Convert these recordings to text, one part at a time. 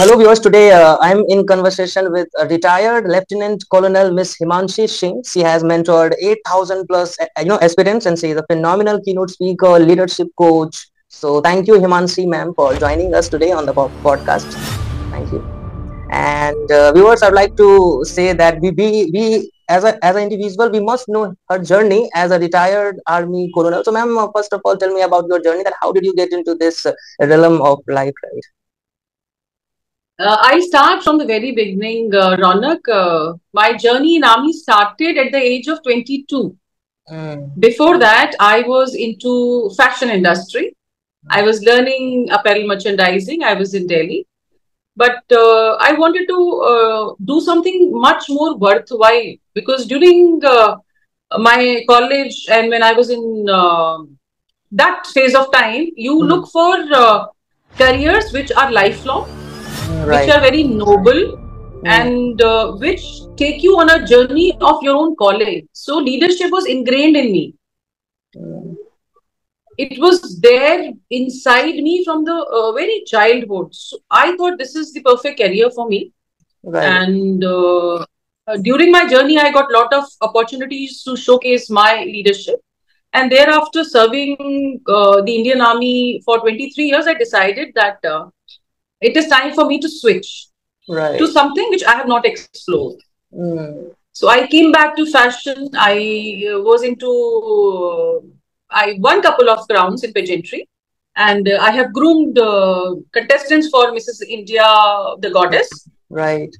hello viewers. Today I'm in conversation with a retired Lieutenant Colonel Miss Himanshi Singh. She has mentored 8,000 plus aspirants, and she is a phenomenal keynote speaker, leadership coach. So thank you, Himanshi ma'am, for joining us today on the podcast. Thank you. And viewers, I'd like to say that we as an individual, we must know her journey as a retired army colonel. So ma'am, first of all, tell me about your journey. That how did you get into this realm of life, right? I'll start from the very beginning, Ronak. My journey in army started at the age of 22. Before that, I was into fashion industry. I was learning apparel merchandising. I was in Delhi. But I wanted to do something much more worthwhile because during my college and when I was in that phase of time, you look for careers which are lifelong, which are very noble, and which take you on a journey of your own calling. So leadership was ingrained in me. It was there inside me from the very childhood. So I thought this is the perfect career for me. Right. And during my journey, I got a lot of opportunities to showcase my leadership. And thereafter serving the Indian Army for 23 years, I decided that it is time for me to switch to something which I have not explored. So I came back to fashion. I was into, I won a couple of crowns in pageantry. And I have groomed contestants for Mrs. India, the goddess. Right.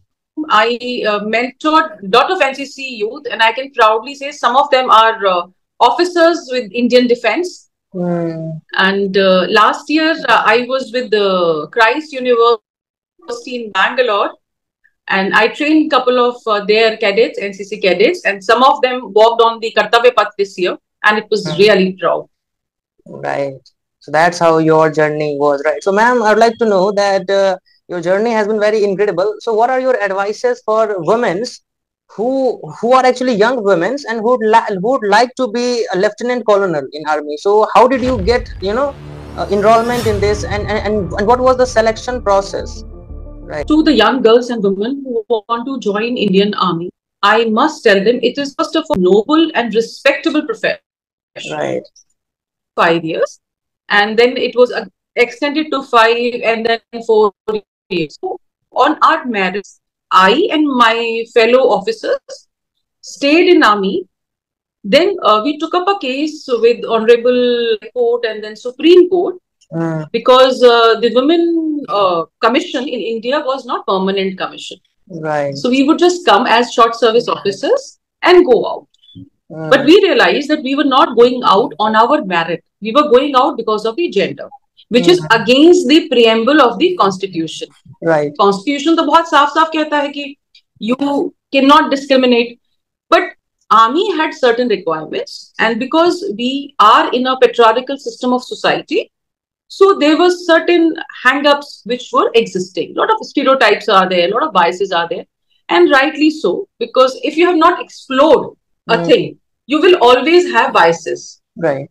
I mentored a lot of NCC youth, and I can proudly say some of them are officers with Indian Defense. And last year, I was with the Christ University in Bangalore, and I trained a couple of their cadets, NCC cadets, and some of them walked on the Kartavya Path this year, and it was really proud. Right. So that's how your journey was, right? So, ma'am, I'd like to know that your journey has been very incredible. So, what are your advices for women who are actually young women and who would like to be a lieutenant colonel in army? So, how did you get enrollment in this, and what was the selection process? Right. To the young girls and women who want to join Indian Army, I must tell them it is first of all noble and respectable profession. Right. 5 years, and then it was extended to 5 and then 4 years. So on our merits, I and my fellow officers stayed in army. Then we took up a case with Honorable Court and then Supreme Court because the women commission in India was not permanent commission. Right. So we would just come as short service officers and go out. But we realized that we were not going out on our merit. We were going out because of the gender, which is against the preamble of the Constitution. Right. Constitution तो बहुत साफ-साफ कहता है कि you cannot discriminate. But army had certain requirements, and because we are in a patriarchal system of society, so there were certain hang-ups which were existing. A lot of stereotypes are there, a lot of biases are there, and rightly so, because if you have not explored a thing, you will always have biases. Right.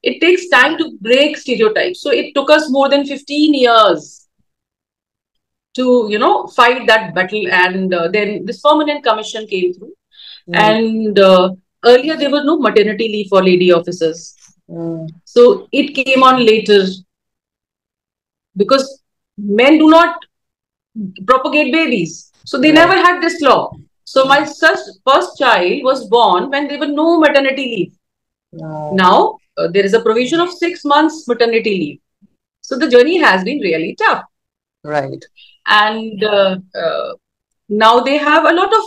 It takes time to break stereotypes. So it took us more than 15 years to, fight that battle. And then this permanent commission came through. And earlier there was no maternity leave for lady officers. So it came on later because men do not propagate babies. So they never had this law. So my first child was born when there were no maternity leave. Now there is a provision of 6 months maternity leave. So the journey has been really tough. Right. And now they have a lot of,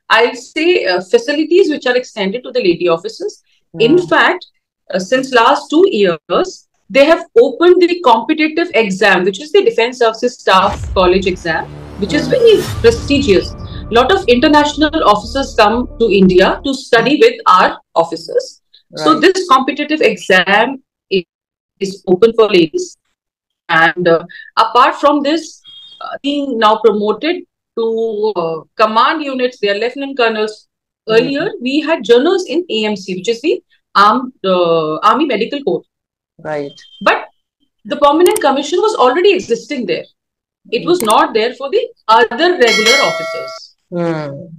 I'll say facilities which are extended to the lady officers. In fact, since last 2 years, they have opened the competitive exam, which is the Defense Services Staff College exam, which is very prestigious. A lot of international officers come to India to study with our officers. Right. So this competitive exam is open for ladies. And apart from this, being now promoted to command units, they are lieutenant colonels. Earlier, we had journals in AMC, which is the Army Medical Corps. Right. But The permanent commission was already existing there. It was not there for the other regular officers.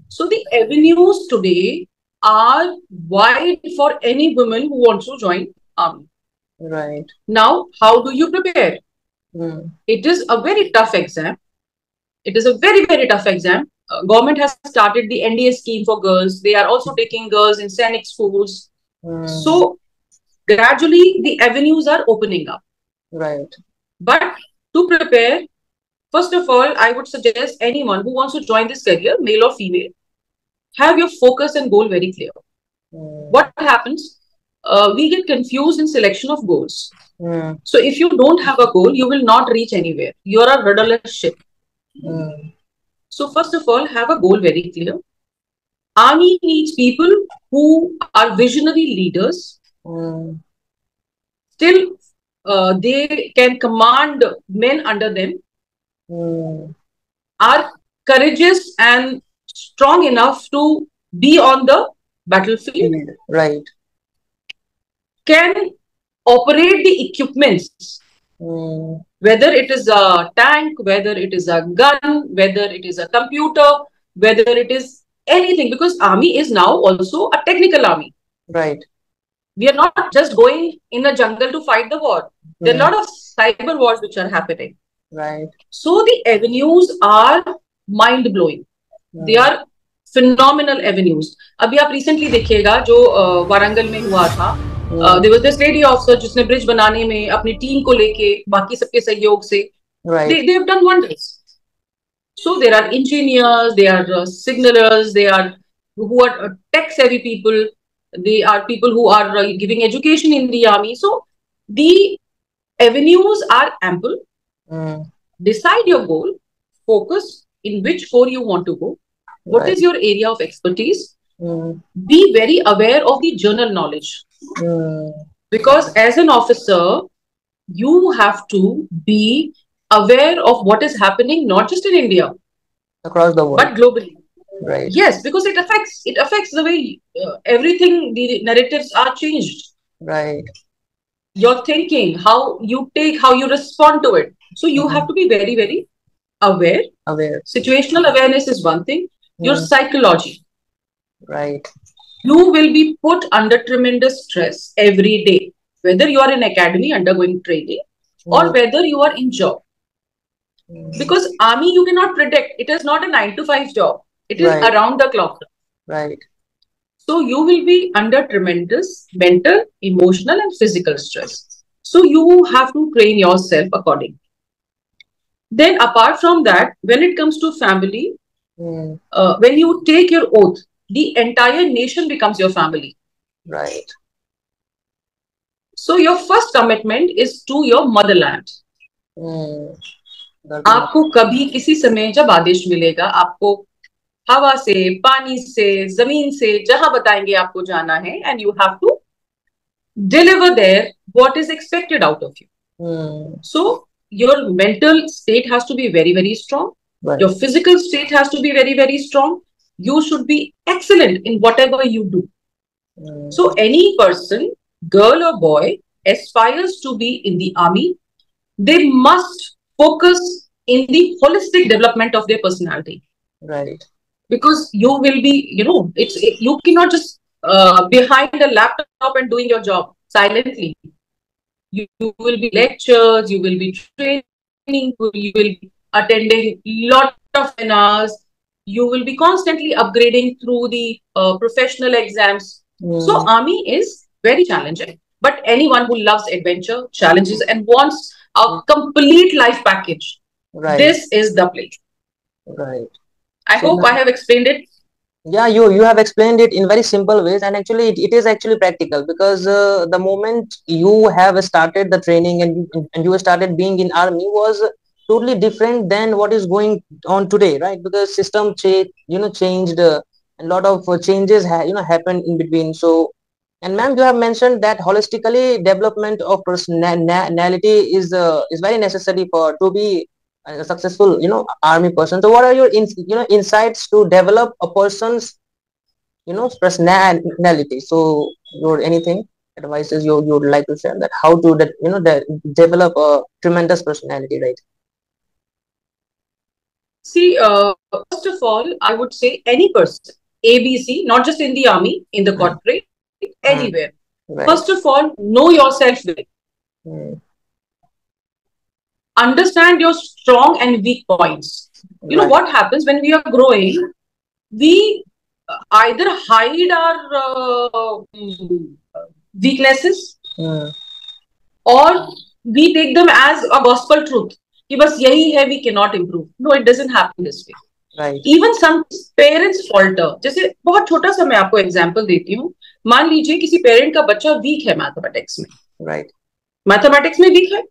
So the avenues today are wide for any woman who wants to join army. Right. Now, how do you prepare? It is a very tough exam. It is a very, very tough exam. Government has started the NDA scheme for girls. They are also taking girls in Sainik schools. So gradually the avenues are opening up. Right. But to prepare, first of all, I would suggest anyone who wants to join this career, male or female, have your focus and goal very clear. What happens? We get confused in selection of goals. So if you don't have a goal, you will not reach anywhere. You are a rudderless ship. So first of all, have a goal very clear. Army needs people who are visionary leaders. Still, they can command men under them. Are courageous and strong enough to be on the battlefield. Right. Can operate the equipments. Whether it is a tank, whether it is a gun, whether it is a computer, whether it is anything, because army is now also a technical army. Right. We are not just going in a jungle to fight the war. There are a lot of cyber wars which are happening. Right. So the avenues are mind blowing. They are phenomenal avenues. अभी आप recently देखिएगा जो वारंगल में हुआ था. There was this lady officer जिसने bridge बनाने में अपनी टीम को लेके बाकी सबके सहयोग से they have done wonders. So there are engineers, they are signalers, they are who are tech savvy people, they are people who are giving education in the army. So the avenues are ample. Decide your goal, focus in which corps you want to go. What is your area of expertise? Be very aware of the general knowledge. Because as an officer, you have to be aware of what is happening, not just in India, across the world, but globally. Right. Yes, because it affects the way everything, the narratives are changed. Right. Your thinking, how you take, how you respond to it. So you have to be very, very aware. Situational awareness is one thing. Your psychology. Right. You will be put under tremendous stress every day, whether you are in academy undergoing training or whether you are in job. Because army you cannot predict. It is not a 9 to 5 job. It is around the clock. Right. So you will be under tremendous mental, emotional and physical stress. So you have to train yourself accordingly. Then apart from that, when it comes to family, when you take your oath, the entire nation becomes your family. Right. So your first commitment is to your motherland. आपको कभी किसी समय जब आदेश मिलेगा, आपको हवा से, पानी से, जमीन से, जहां बताएंगे आपको जाना है, and you have to deliver there what is expected out of you. So your mental state has to be very, very strong. Right. Your physical state has to be very, very strong. You should be excellent in whatever you do. So any person, girl or boy, aspires to be in the army, they must focus in the holistic development of their personality. Right. Because you will be, you cannot just behind a laptop and doing your job silently. You will be lectures, you will be training, you will be attending lot of seminars, you will be constantly upgrading through the professional exams. So army is very challenging. But anyone who loves adventure, challenges and wants a complete life package, this is the place. Right. I hope I have explained it. Yeah, you have explained it in very simple ways, and actually it is actually practical, because the moment you have started the training and you started being in army was totally different than what is going on today, right? Because system changed, a lot of changes happened in between. So, and ma'am, you have mentioned that holistically development of personality is very necessary for to be a successful army person. So what are your insights to develop a person's personality? So your anything? advices you would like to share, that how to develop a tremendous personality, right? See, first of all, I would say any person, ABC, not just in the army, in the Mm. corporate, anywhere. Right. First of all, know yourself well. Understand your strong and weak points. You know what happens when we are growing? We either hide our weaknesses or we take them as a gospel truth. कि बस यही है, we cannot improve. No, it doesn't happen this way. Right. Even some parents falter. जैसे बहुत छोटा सा मैं आपको एग्जांपल देती हूँ. मान लीजिए किसी पेरेंट का बच्चा वीक है मैथमेटिक्स में. Right. मैथमेटिक्स में वीक है,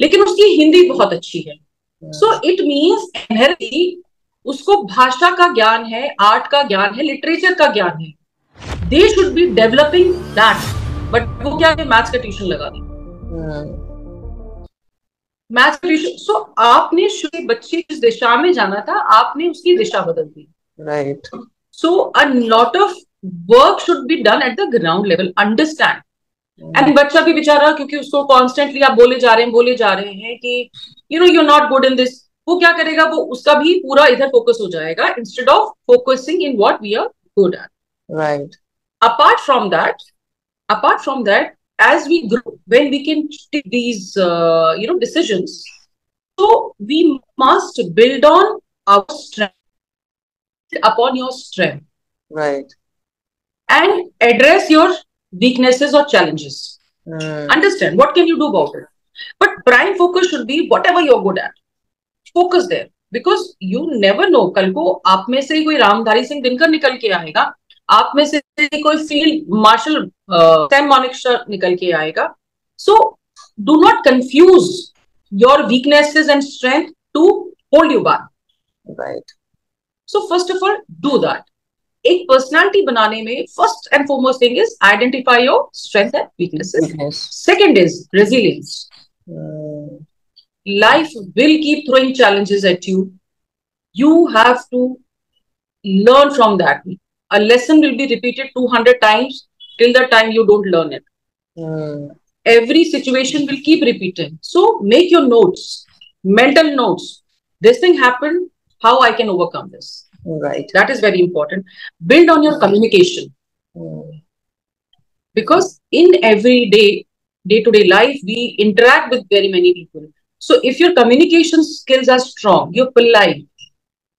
लेकिन उसकी हिंदी बहुत अच्छी है. सो इट मीन्स इनहेरेंटली उसको भाषा का ज्ञान है, आर्ट का ज्ञान है, लिटरेचर का ज्ञान है. They should be developing that. But वो क्या है, मैथ्स का ट्यूशन लगा दी. मैथ्स का ट्यूशन. सो आपने बच्चे जिस दिशा में जाना था, आपने उसकी दिशा बदल दी. Right. So a lot of work should be done at the ground level. Understand. And बच्चा भी बेचारा, क्योंकि उसको कॉन्स्टेंटली आप बोले जा रहे हैं कि you know you are not good in this. वो क्या करेगा, वो उसका भी पूरा इधर फोकस हो जाएगा instead of focusing in what we are good at. Right. Apart from that, as we grow, when we can take these decisions, so we must build on our strength, upon your strength. Right. And address your weaknesses or challenges. Understand what can you do about it. But prime focus should be whatever you're good at. Focus there, because you never know, कल को आप में से कोई रामधारी सिंह दिनकर निकल के आएगा, आप में से कोई फील्ड मार्शल सैम मानेकशॉ निकल के आएगा. So do not confuse your weaknesses and strength to hold you back. Right. So first of all do that. एक पर्सनालिटी बनाने में first and foremost thing is identify your strength and weaknesses. Second is resilience. Life will keep throwing challenges at you. You have to learn from that. A lesson will be repeated 200 times till the time you don't learn it. Every situation will keep repeating. So make your notes, mental notes. This thing happened, how I can overcome this. Right. That is very important. Build on your communication. Because in everyday, day-to-day life, we interact with very many people. So if your communication skills are strong, you're polite,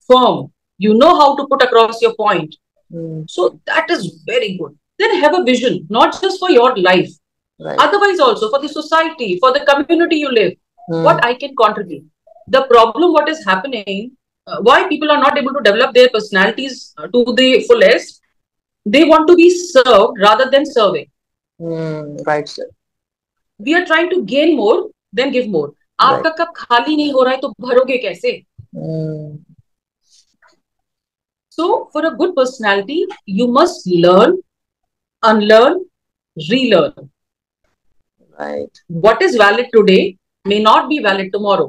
firm, you know how to put across your point. So that is very good. Then have a vision, not just for your life, right. Otherwise also for the society, for the community you live, what I can contribute. The problem, what is happening, why people are not able to develop their personalities to the fullest, they want to be served rather than serving. Right, sir. We are trying to gain more than give more. आपका cup खाली नहीं हो रहा है तो भरोगे कैसे? So for a good personality, you must learn, unlearn, relearn. Right. What is valid today may not be valid tomorrow,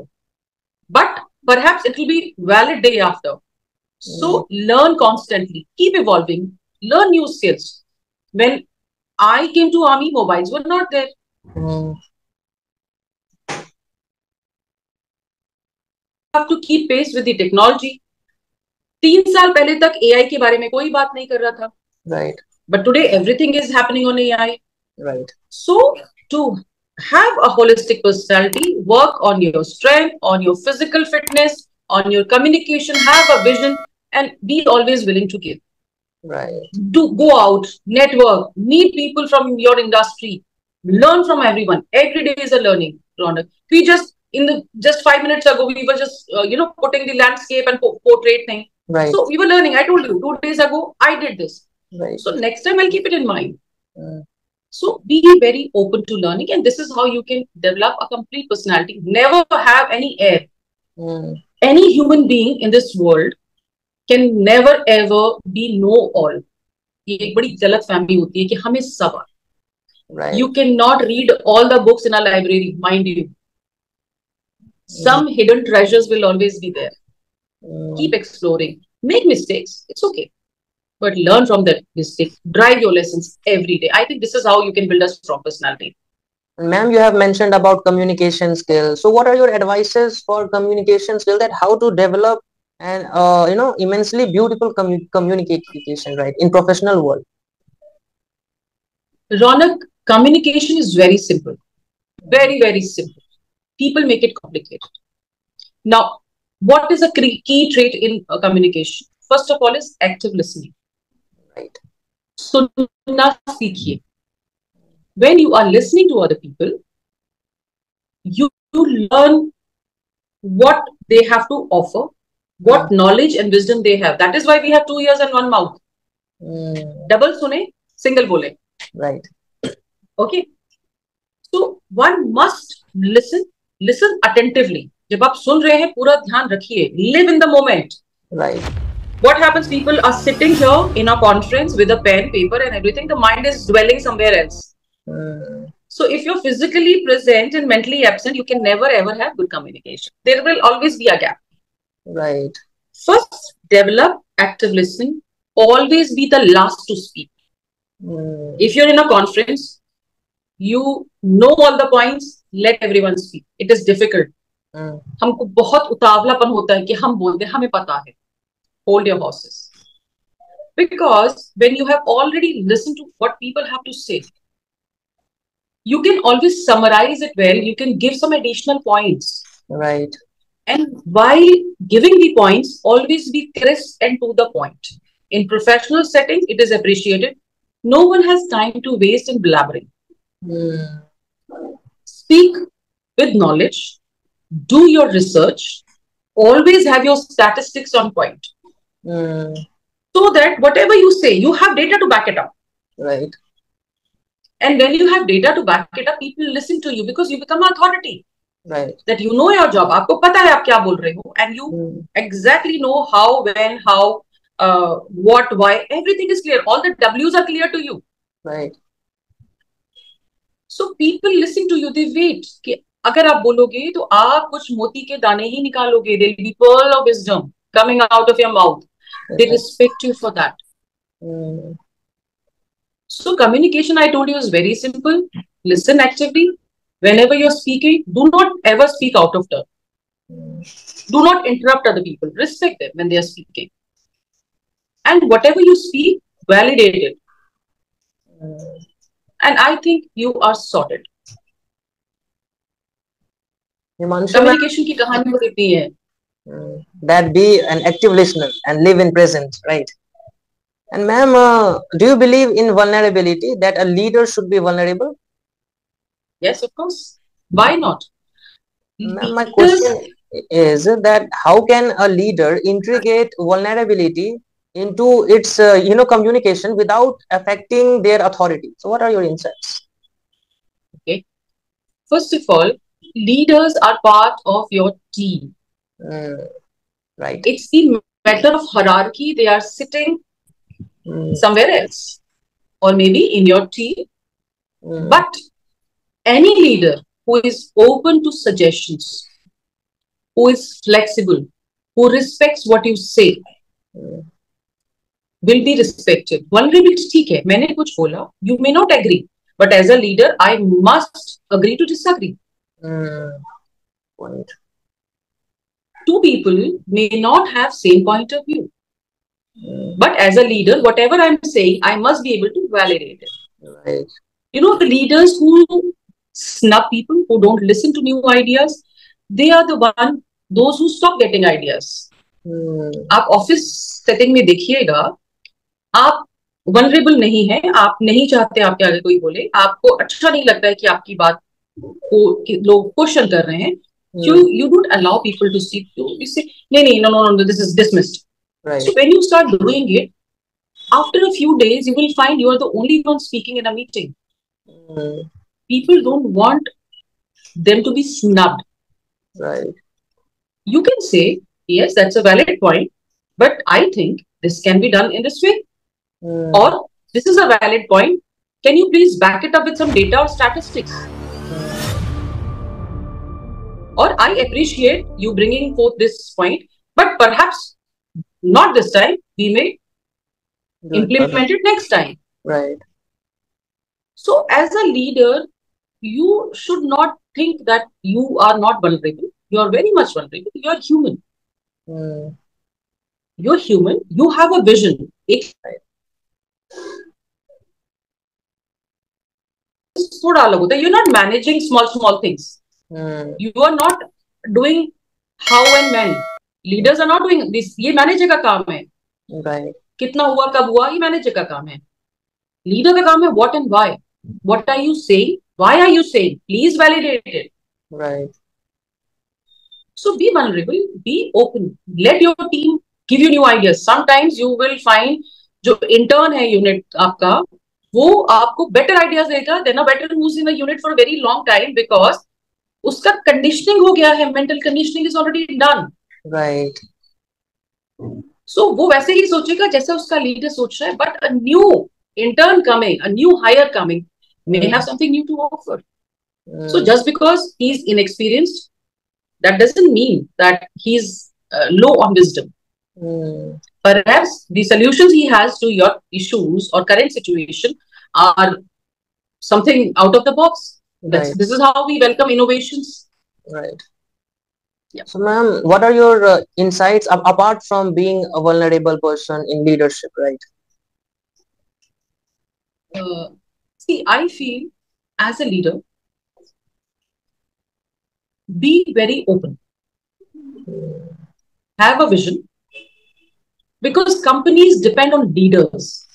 but perhaps it will be valid day after. So learn constantly, keep evolving, learn new skills. When I came to army, mobiles were not there. Have to keep pace with the technology. 3 साल पहले तक AI के बारे में कोई बात नहीं कर रहा था. Right. But today everything is happening on AI. Right. So to have a holistic personality, work on your strength, on your physical fitness, on your communication, have a vision, and be always willing to give. Right. Do go out, network, meet people from your industry, learn from everyone. Every day is a learning, Ronak. We just 5 minutes ago, we were just putting the landscape and portrait thing. Right. So we were learning. I told you 2 days ago I did this. Right. So next time I'll keep it in mind. So be very open to learning, and this is how you can develop a complete personality. Never have any air. Any human being in this world can never ever be know-all. ये एक बड़ी गलत फहमी होती है कि हमें सब. Right. You cannot read all the books in a library, mind you. Some hidden treasures will always be there. Keep exploring. Make mistakes. It's okay. but learn from that mistake. Drive your lessons every day. I think this is how you can build a strong personality. Ma'am, you have mentioned about communication skills. So what are your advices for communication skill, that how to develop and immensely beautiful communication, right, in professional world? Ronak, communication is very simple. Very, very simple. People make it complicated. Now, what is a key trait in communication? First of all is active listening. Right. Sunna seekhiye. When you are listening to other people, you learn what they have to offer, what knowledge and wisdom they have. That is why we have 2 ears and 1 mouth. Double sune, single bole. Right. Okay. So one must listen attentively. जब आप सुन रहे हैं पूरा ध्यान रखिए. Live in the moment. Right. What happens? People are sitting here in a conference with a pen, paper, and everything. The mind is dwelling somewhere else. So if you're physically present and mentally absent, you can never ever have good communication. There will always be a gap. Right. First, develop active listening. Always be the last to speak. If you're in a conference, you know all the points, let everyone speak. It is difficult. हमको बहुत उतावलापन होता है कि हम बोल दें, हमें पता है. Hold your horses. Because when you have already listened to what people have to say, you can always summarize it well. You can give some additional points. Right. And while giving the points, always be crisp and to the point. In professional settings, it is appreciated. No one has time to waste in blabbering. Speak with knowledge. Do your research. Always have your statistics on point. So that whatever you say, you have data to back it up. Right. And when you have data to back it up, people listen to you because you become an authority. Right. That you know your job. आपको पता है आप क्या बोल रहे हो. And you exactly know how, when, how, what, why. Everything is clear. All the W's are clear to you. Right. So people listen to you. They wait. कि अगर आप बोलोगे तो आप कुछ मोती के दाने ही निकालोगे. There will be pearl of wisdom coming out of your mouth. They respect you for that. So communication, I told you, is very simple. Listen actively. Whenever you're speaking, do not ever speak out of turn. Do not interrupt other people. Respect them when they are speaking. And whatever you speak, validate it. And I think you are sorted. Communication की कहानी तो इतनी है. That be an active listener and live in present, right? And ma'am, do you believe in vulnerability, that a leader should be vulnerable? Yes, of course. Why not? Ma'am, my question is that how can a leader integrate vulnerability into its communication without affecting their authority? So what are your insights? Okay. First of all, leaders are part of your team. Right. It's the matter of hierarchy. They are sitting somewhere else, or maybe in your team. But any leader who is open to suggestions, who is flexible, who respects what you say, will be respected. Vulnerability, ठीक है, मैंने कुछ बोला, you may not agree, but as a leader, I must agree to disagree. Point. Two people may not have same point of view. But as a leader, whatever I'm saying, I must be able to validate it. Right. You know, the leaders who snub people, who don't listen to new ideas, they are those who stop getting ideas. आप office setting में देखिएगा, आप vulnerable नहीं है, आप नहीं चाहते आपके आगे कोई बोले, आपको अच्छा नहीं लगता है कि आपकी बात को लोग क्वेश्चन कर रहे हैं. You don't allow people to speak. You say, no, this is dismissed. Right. So when you start doing it, after a few days, you will find you are the only one speaking in a meeting. People don't want them to be snubbed. Right. You can say, yes, that's a valid point, but I think this can be done in this way. Or this is a valid point. Can you please back it up with some data or statistics? Or I appreciate you bringing forth this point, but perhaps not this time. We may implement it next time. Right. So as a leader, you should not think that you are not vulnerable. You are very much vulnerable. You are human. You're human. You have a vision. थोड़ा अलग होता है. You're not managing small things. You are not doing how and when. Leaders are not doing this. ये manager का काम है. Right. कितना हुआ कब हुआ ये मैनेजर का काम है. लीडर का काम है what and why. What are you saying? Why are you saying? Please validate it. Right. So be vulnerable, be open. Let your team give you new ideas. Sometimes you will find जो intern है unit आपका वो आपको better ideas देगा than a veteran who's in a unit for a very long time because उसका conditioning हो गया है. Mental conditioning is already done. Right. So वो वैसे ही सोचेगा जैसे उसका leader सोच रहा है. But a new intern coming, a new hire coming may have something new to offer. So just because he's inexperienced, that doesn't mean that he's low on wisdom. Perhaps the solutions he has to your issues or current situation are something out of the box. Right. This is how we welcome innovations. Right. Yeah. So, ma'am, what are your insights apart from being a vulnerable person in leadership, right? See, I feel as a leader, be very open. Have a vision. Because companies depend on leaders.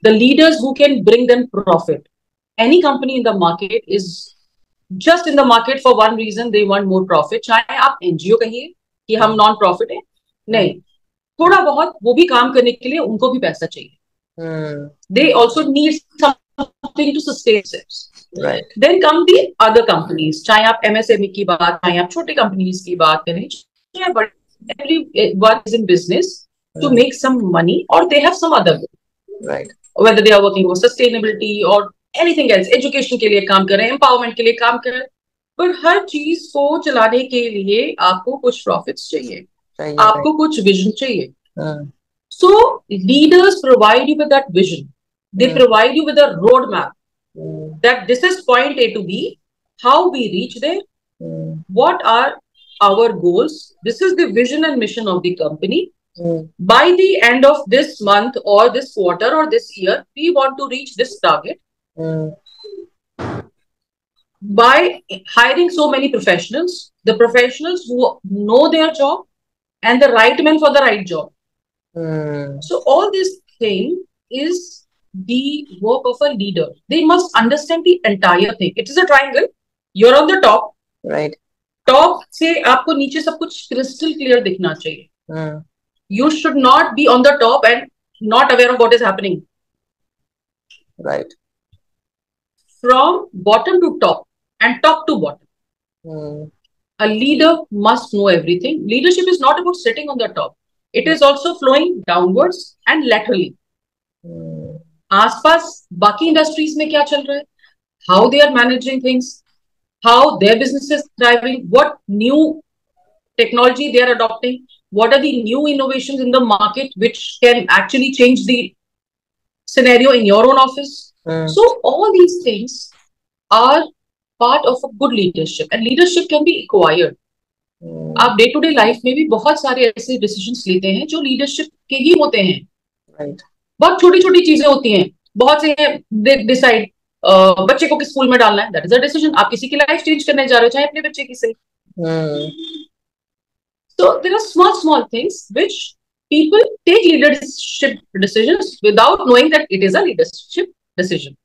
The leaders who can bring them profit. Any company in the market is just in the market for one reason, they want more profit. चाहे आप NGO कहिए कि हम non profit है, नहीं, थोड़ा बहुत वो भी काम करने के लिए उनको भी पैसा चाहिए. They also need something to sustain themselves. Right. Then come the other companies. चाहे आप MSME की बात, चाहे आप छोटे कंपनीज की बात करें, चाहे बड़े, everyone is in business to make some money or they have some other goal. Right. Whether they are working for sustainability or anything else, education के लिए काम कर रहे हैं, empowerment के लिए काम कर रहे हैं, पर हर चीज को चलाने के लिए आपको कुछ profits चाहिए, आपको कुछ vision चाहिए. So leaders provide you with that vision. They provide you with a roadmap that this is point A to B, how we reach there, what are our goals, this is the vision and mission of the company. By the end of this month or this quarter or this year, we want to reach this target. By hiring so many professionals, the professionals who know their job and the right man for the right job. So all this thing is the work of a leader. They must understand the entire thing. It is a triangle. You're on the top. Right. Top से आपको नीचे सब कुछ crystal clear दिखना चाहिए. You should not be on the top and not aware of what is happening. Right. From bottom to top and top to bottom. A leader must know everything. Leadership is not about sitting on the top. It is also flowing downwards and laterally. आसपास बाकी industries में क्या चल रहा है? How they are managing things? How their business is thriving? What new technology they are adopting? What are the new innovations in the market which can actually change the scenario in your own office? So all these things are part of a good leadership, and leadership can be acquired. आप day to day life में भी बहुत सारे ऐसे decisions लेते हैं जो leadership के ही होते हैं. Right. बहुत छोटी छोटी चीजें होती हैं. बहुत से डिसाइड बच्चे को किस स्कूल में डालना है, दैट इज अ डिसीजन. आप किसी की लाइफ चेंज करने जा रहे हो, चाहे अपने बच्चे की से. So there are small things which people take leadership decisions without knowing that it is a leadership decision.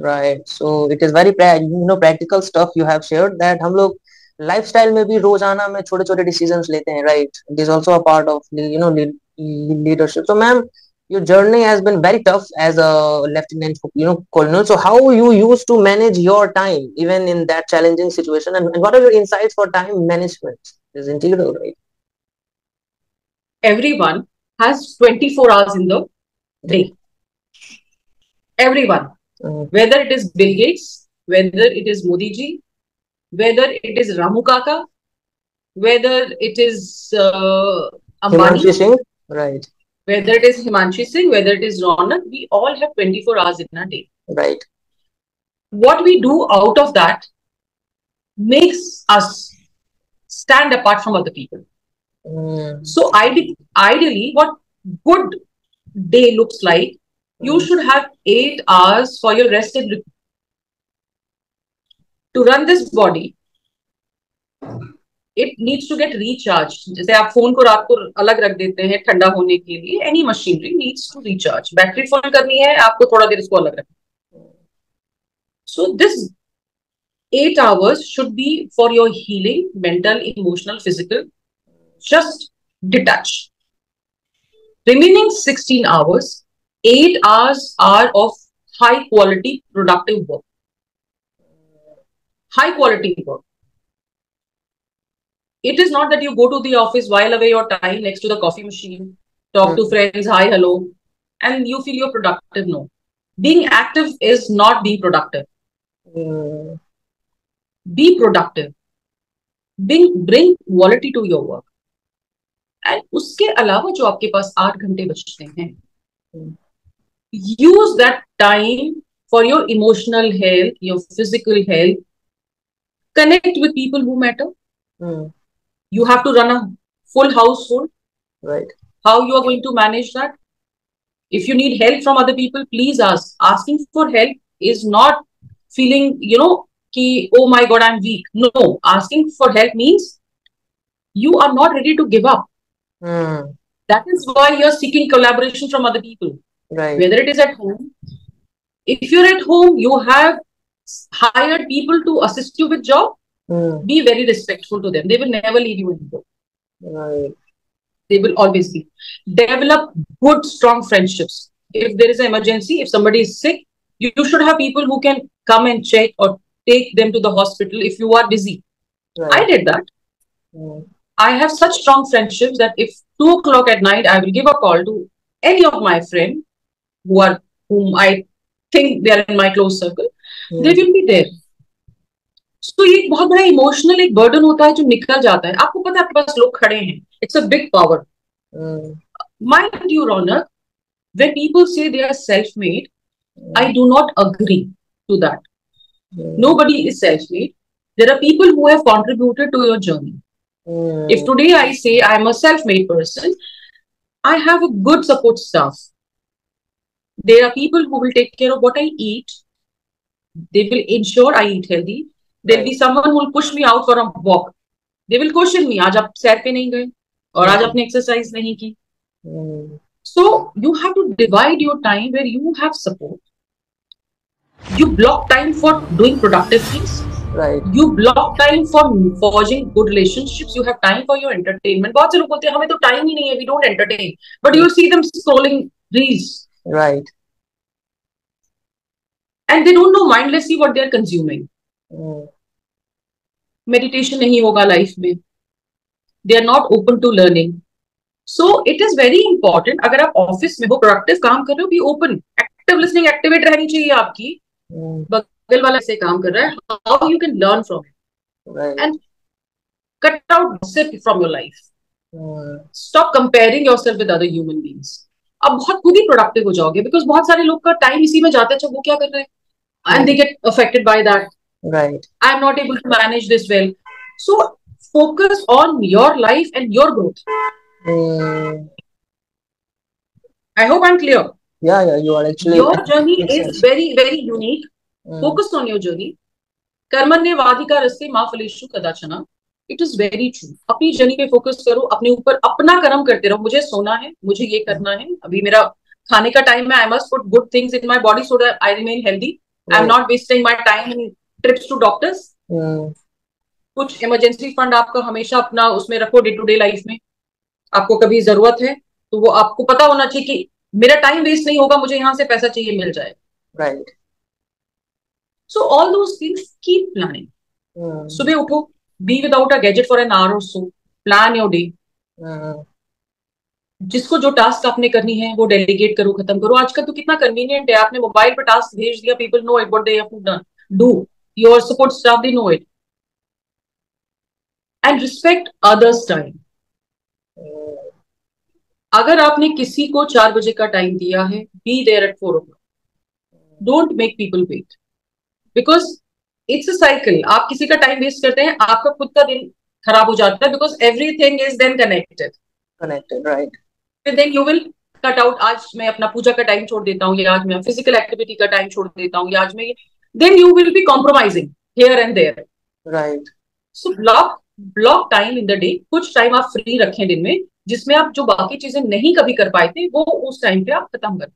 Right. So it is very practical stuff you have shared that हम लोग लाइफस्टाइल में भी रोजाना में छोटे छोटे डिसीजंस लेते हैं. Right. It is also a part of leadership. So ma'am, your journey has been very tough as a lieutenant colonel. So how you used to manage your time even in that challenging situation, and what are your insights for time management? Is integral, right? Everyone has 24 hours in the day. Everyone. Whether it is Bill Gates, whether it is Modi ji, whether it is Ramu Kaka, whether it is Ambani. Fishing. Right. whether it is Himanshi Singh, whether it is Ronak, we all have 24 hours in a day. Right. What we do out of that makes us stand apart from other people. So ideally, what good day looks like, you should have 8 hours for your rest and repair. To run this body, it needs to get recharged. जैसे आप phone को रात को अलग रख देते हैं ठंडा होने के लिए, any machinery needs to recharge. Battery full करनी है, आपको थोड़ा देर इसको अलग रखना. So this 8 hours should be for your healing, mental, emotional, physical. Just detach. Remaining 16 hours, 8 hours are of high quality productive work. High quality work. It is not that you go to the office, while away your time next to the coffee machine, talk to friends, hi, hello, and you feel you're productive. No. Being active is not being productive. Be productive. Bring quality to your work. And उसके अलावा जो आपके पास 8 घंटे बचते हैं, use that time for your emotional health, your physical health. Connect with people who matter. You have to run a full household. Right. How you are going to manage that? If you need help from other people, please ask. Asking for help is not feeling, ki, oh my God, I'm weak. No, asking for help means you are not ready to give up. That is why you're seeking collaboration from other people. Right. Whether it is at home. If you're at home, you have hired people to assist you with job. Be very respectful to them. They will never leave you in go. Right. They will always be. Develop good, strong friendships. If there is an emergency, if somebody is sick, you should have people who can come and check or take them to the hospital if you are busy. Right. I did that. I have such strong friendships that if 2 o'clock at night, I will give a call to any of my friends whom I think they are in my close circle. They will be there. So ये एक बहुत बड़ा emotional एक burden होता है जो निकल जाता है. आपको पता है आपके पास लोग खड़े हैं. It's a big power. Mind you, Ronak, when people say they are self-made, I do not agree to that. Nobody is self-made. There are people who have contributed to your journey. If today I say I am a self-made person, I have a good support staff. There are people who will take care of what I eat. They will ensure I eat healthy. There will be someone who will push me out for a walk. They will question me. आज आप सैर पे नहीं गए और आज आपने exercise नहीं की. So you have to divide your time where you have support. You block time for doing productive things. Right. You block time for forging good relationships. You have time for your entertainment. बहुत से लोग बोलते हैं हमें तो time ही नहीं है. We don't entertain. But you will see them scrolling reels. Right. And they don't know mindlessly what they are consuming. Meditation नहीं होगा life में. They are not open to learning. So it is very important. अगर आप office में हो, productive काम कर रहे हो, be open. Active listening, activate रहनी चाहिए आपकी. बगल वाला ऐसे काम कर रहा है. How you can learn from it. Right. And cut out gossip from your life. Stop comparing yourself with other human beings. आप बहुत खुद ही प्रोडक्टिव हो जाओगे, because बहुत सारे लोग का टाइम इसी में जाता है. अच्छा वो क्या कर रहे हैं? And they get affected by that. Right. I'm not able to manage this well. So focus on your life and your growth. I hope I'm clear. Yeah, you are actually. Your journey is very, very unique. Focus on your journey. कर्मण्येवाधिकार अस्ति मा फलेषु कदाचन. It is very true. अपनी journey पे focus करो, अपने ऊपर अपना कर्म करते रहो. मुझे सोना है, मुझे ये करना है, अभी मेरा खाने का टाइम है. I must put good things in my body so that I remain healthy. I'm not wasting my time in trips to doctors. कुछ इमरजेंसी फंड आपका हमेशा अपना उसमें रखो. डे टू डे लाइफ में आपको कभी जरूरत है तो वो आपको पता होना चाहिए कि मेरा टाइम वेस्ट नहीं होगा, मुझे यहाँ से पैसा चाहिए, मिल जाए. Right. So all those things, keep planning. सुबह उठो, be without a gadget for an hour or so. Plan your day. जिसको जो टास्क आपने करनी है वो डेलीगेट करो, खत्म करो. आजकल तो कितना कन्वीनियंट है, आपने मोबाइल पे टास्क भेज दिया. People know it what they have to do. Your support staff they know it. And respect others time. अगर आपने किसी को 4 बजे का टाइम दिया है, be there at 4 o'clock. Don't make people wait, because it's a cycle. आप किसी का टाइम वेस्ट करते हैं, आपका खुद का दिन खराब हो जाता है, because everything is then connected. Right. फिर then you will cut out. आज मैं अपना पूजा का टाइम छोड़ देता हूँ, या आज मैं फिजिकल एक्टिविटी का टाइम छोड़ देता हूँ, या आज मैं, then you will be compromising here and there. Right. So block time in the day. कुछ टाइम आप फ्री रखें दिन में, जिसमें आप जो बाकी चीजें नहीं कभी कर पाए थे, वो उस टाइम पे आप खत्म कर.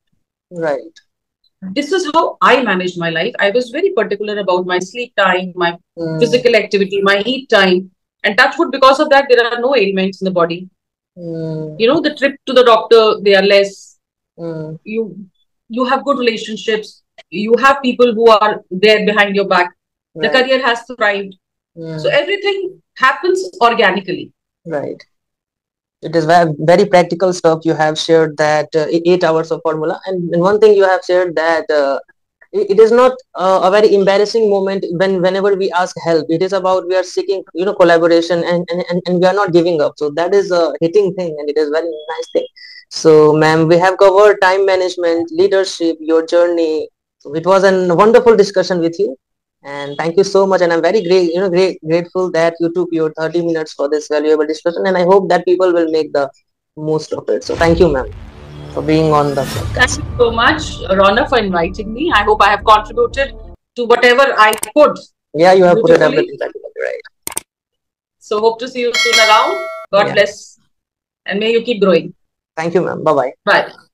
Right. This is how I managed my life. I was very particular about my sleep time, my physical activity, my eat time. And touch wood, because of that, there are no ailments in the body. You know, the trip to the doctor, they are less. You have good relationships. You have people who are there behind your back. The career has thrived. So everything happens organically. Right. It is very practical stuff. You have shared that 8 hours of formula, and one thing you have shared that it is not a very embarrassing moment whenever we ask help. It is about we are seeking, collaboration, and we are not giving up. So that is a hitting thing, and it is very nice thing. So, ma'am, we have covered time management, leadership, your journey. So it was a wonderful discussion with you. And thank you so much. And I'm very grateful that you took your 30 minutes for this valuable discussion. And I hope that people will make the most of it. So thank you, ma'am, for being on the podcast. Thank you so much, Rona, for inviting me. I hope I have contributed to whatever I could. Yeah, you have put it everything right. So hope to see you soon around. God bless. And may you keep growing. Thank you, ma'am. Bye-bye. Bye.